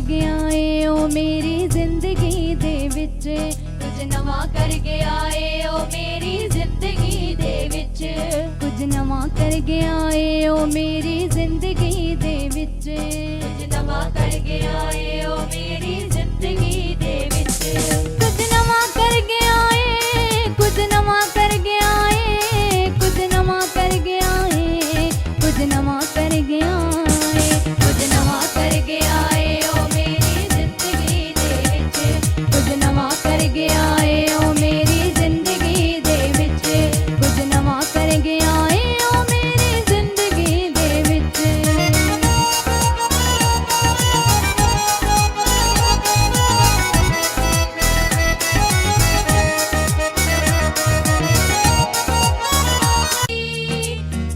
गया है ओ मेरी जिंदगी दे विच, कुछ नवा कर गया है ओ मेरी जिंदगी दे विच, कुछ नवा कर गया है ओ मेरी जिंदगी दे विच, कुछ नवा कर गया है ओ मेरी जिंदगी दे विच, कुछ नवा कर गया है, कुछ नवा कर गया है, कुछ नवा कर गया है, कुछ नवा कर गया है, कुछ नवा कर गया है ओ मेरी जिंदगी दे विच, कुछ नवा कर गया है ओ मेरी जिंदगी दे विच, कुछ नवा कर गया है ओ मेरी जिंदगी दे विच।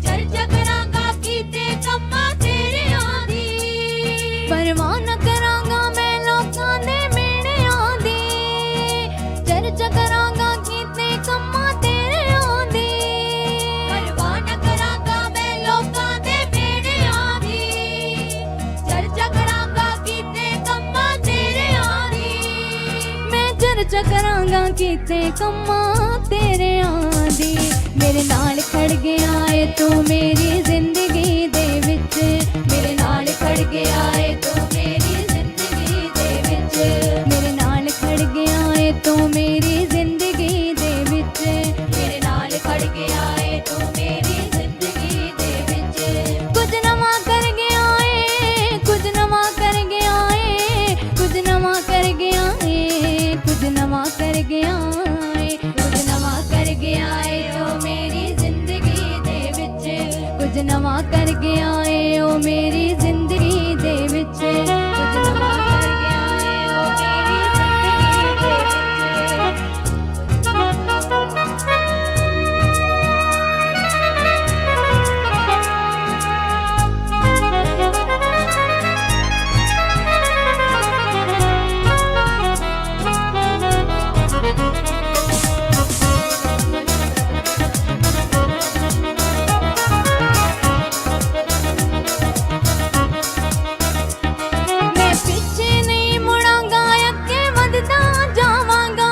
चर्चा करांगा कीते कम्मां तेरियां दी, परवाह न करांगा मैं लोकां दे मेड़ियां दी, चर्चा करांगा कीते कम्मां तेरियां दी, परवाह न करांगा मैं लोकां दे मेड़ियां दी, चर्चा करांगा कीते कम्मां तेरियां दी, मैं चर्चा करांगा कीते कम्मां तेरियां दी, मेरे नाल खड़ गया है तू मेरी जिंदगी दे विच, मेरे नाल खड़ गया है तू मेरी जिंदगी दे विच, मेरे नाल खड़ गया है तू मेरी जिंदगी दे विच, मेरे नाल खड़ गया है तू मेरी जिंदगी दे विच, कुछ नवा कर गया है, कुछ नवा कर गया है, कुछ नवा कर गया है, कुछ नवा कर गया है, कुछ नवा कर गया है ओ मेरी जिंदगी दे विच, कुछ नवा कर गया है ओ मेरी जिंदगी दे विच, कुछ नवा कर गया है ओ मेरी जिंदगी दे मैं पीछे नहीं मुड़ांगा अगे वधदा जावांगा,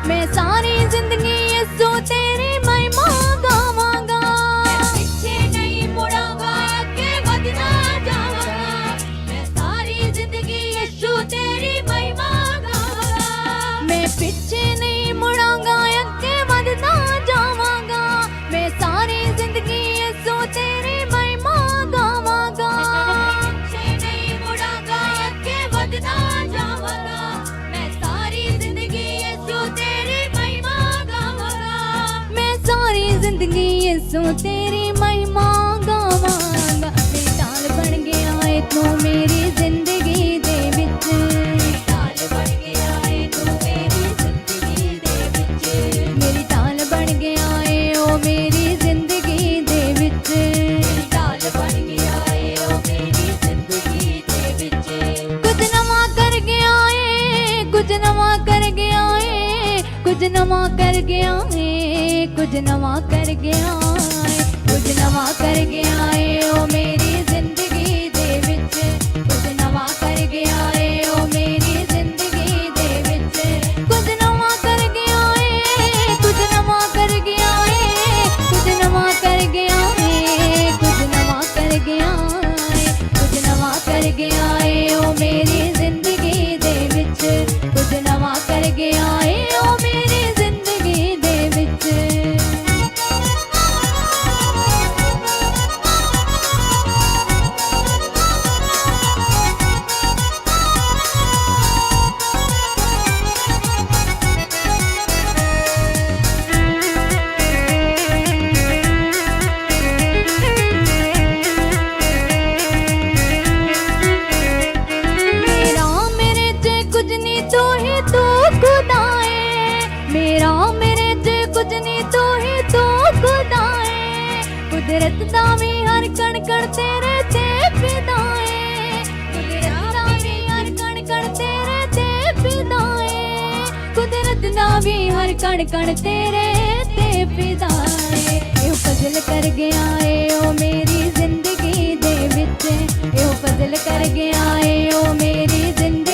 मैं सारी जिंदगी यीशु तेरी महिमा गावांगा, मैं पीछे नहीं मुड़ांगा अगे वधदा जावांगा, मैं सारी जिंदगी यीशु तेरी महिमा गावांगा, मैं पीछे नहीं मुड़ांगा अगे वधदा जावांगा, मैं सारी जिंदगी यीशु तेरी महिमा गावांगा, पीछे नहीं मुड़ांगा अगे वधदा जावांगा, मैं सारी जिंदगी यीशु तेरी महिमा गावांगा, मैं सारी जिंदगी यीशु तेरी महिमा गावांगा, मेरी ढाल बन गया है तू मेरी जिंदगी दे विच, मेरी ढाल बन गया है तू मेरी जिंदगी दे विच, मेरी ढाल बन गया है ओ मेरी जिंदगी दे विच, मेरी ढाल बन गया है ओ मेरी जिंदगी दे विच, कुछ नवा कर गया है, कुछ नवा कर गया है, कुछ नवा कर गया है, कुछ नवा कर गया है, कुछ नवा कर गया है ओ मेरी जिंदगी दे विच, कुछ नवा कर गया है ओ मेरी जिंदगी दे विच, कुछ नवा कर गया है, कुछ नवा कर गया है, कुछ नवा कर गया है, कुछ नवा कर गया है, कुछ नवा कर गया है ओ मेरी जिंदगी दे विच, कुछ नवा कर गया है ओ मेरी जिंदगी दे विच। मेरा मेरे च कुछ नहीं तू ही तू खुदा है, मेरा मेरे च कुछ नहीं तू ही तू खुदा है, कुदरत दा भी हर कण कण तेरे ते फिदा है, कुदरत दा भी हर कण कण तेरे ते फिदा है, कुदरत दा भी हर कण कण तेरे ते फिदा है, यो फजल कर गया है ओ मेरी जिंदगी दे विच, यो फजल कर गया है ओ मेरी जिंदगी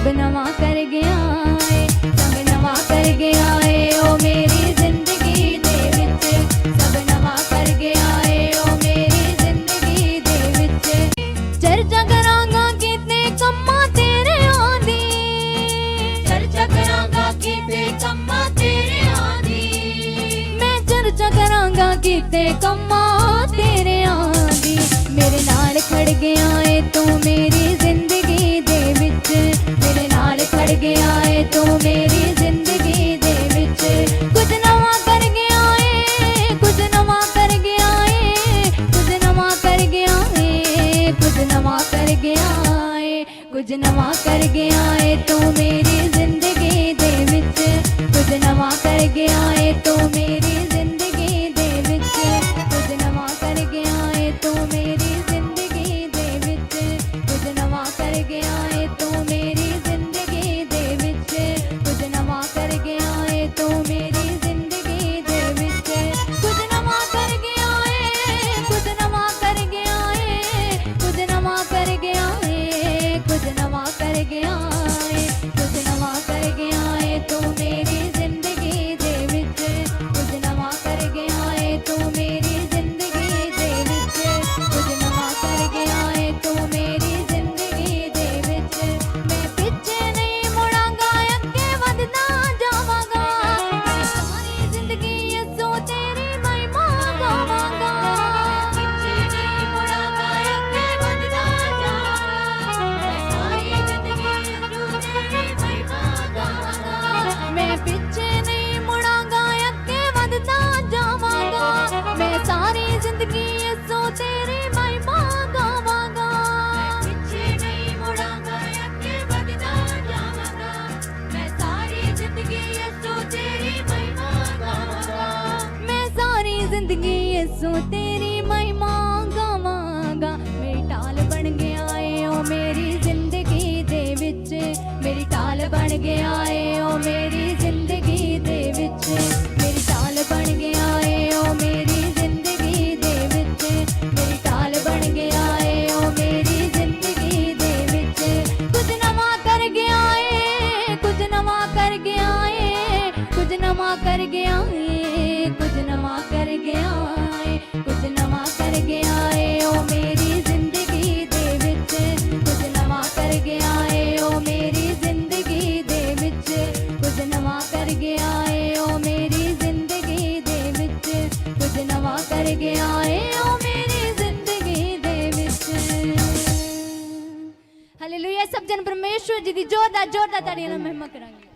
सब नवा कर गया है, सब नवा कर गया है ओ मेरी जिंदगी दे विच, सब नवा कर गया है ओ मेरी जिंदगी दे विच। चर्चा करांगा किते कम्मा तेरे आंदी, चर्चा करांगा किते कम्मा तेरे आंदी, मैं चर्चा करांगा किते कम्मा तेरे आंदी। मेरे नाल खड़ गया है तू मेरी जिंदगी दे विच, मेरे नाल खड़ गया है तू मेरी जिंदगी दे विच। कुछ नवा कर गया है, कुछ नवा कर गया है, कुछ नवा कर गया है, कुछ नवा कर गया है, कुछ नवा कर गया है तू मेरी जिंदगी दे विच, कुछ नवा कर गया है तू मेरी जिंदगी दे विच, कुछ नवा कर गया है तू मेरी जिंदगी दे विच, कुछ नवा कर गया है तू मेरी जिंदगी दे विच, कुछ नवा कर गया है तू मेरी जिंदगी दे विच। कुछ नवा कर गया है, कुछ नवा कर गया है, कुछ नवा कर गया है, कुछ नवा कर गया है, कुछ नवा कर गया है तू मेरी जिंदगी दे विच, कुछ नवा कर गया है तू मेरी जिंदगी दे विच, कुछ नवा कर गया है तू मेरी जिंदगी दे विच। मैं पिछे नहीं मुड़ांगा अगे वधदा जावांगा, मैं सारी जिंदगी यसो तेरी महिमा गावांगा। पिछे नहीं मुड़ांगा अगे वधदा जावांगा, मैं सारी जिंदगी यसो तेरी महिमा गावांगा। मैं पिछे नहीं मुड़ांगा अगे वधदा जावांगा, मैं सारी जिंदगी यसो तेरी महिमा गावांगा। मैं पिछे नहीं मुड़ांगा अगे वधदा जावांगा, मैं सारी जिंदगी यसो तेरी महिमा गावांगा। मैं सारी जिंदगी यसो तेरी महिमा गावांगा। मेरी ढाल बन गया है ओ मेरी जिंदगी दे विच, मेरी ढाल बन गया है ओ मेरी जिंदगी दे विच, मेरी ढाल बन गया है ओ मेरी जिंदगी दे विच, मेरी ढाल बन गया है ओ मेरी जिंदगी दे विच। कुछ नवा कर गया है, कुछ नवा कर गया है, कुछ नवा कर गया है, कुछ नवा कर गया है, कुछ नवा कर गया है ओ मेरी जिंदगी दे विच, कुछ नवा कर गया है ओ मेरी जिंदगी दे विच, कुछ नवा कर गया है ओ मेरी जिंदगी दे विच, कुछ नवा कर गया है ओ मेरी जिंदगी दे विच। हालेलुया। सब जन परमेश्वर जी दी जोरदार जोरदार ताड़ियां नाल महिमा करांगे।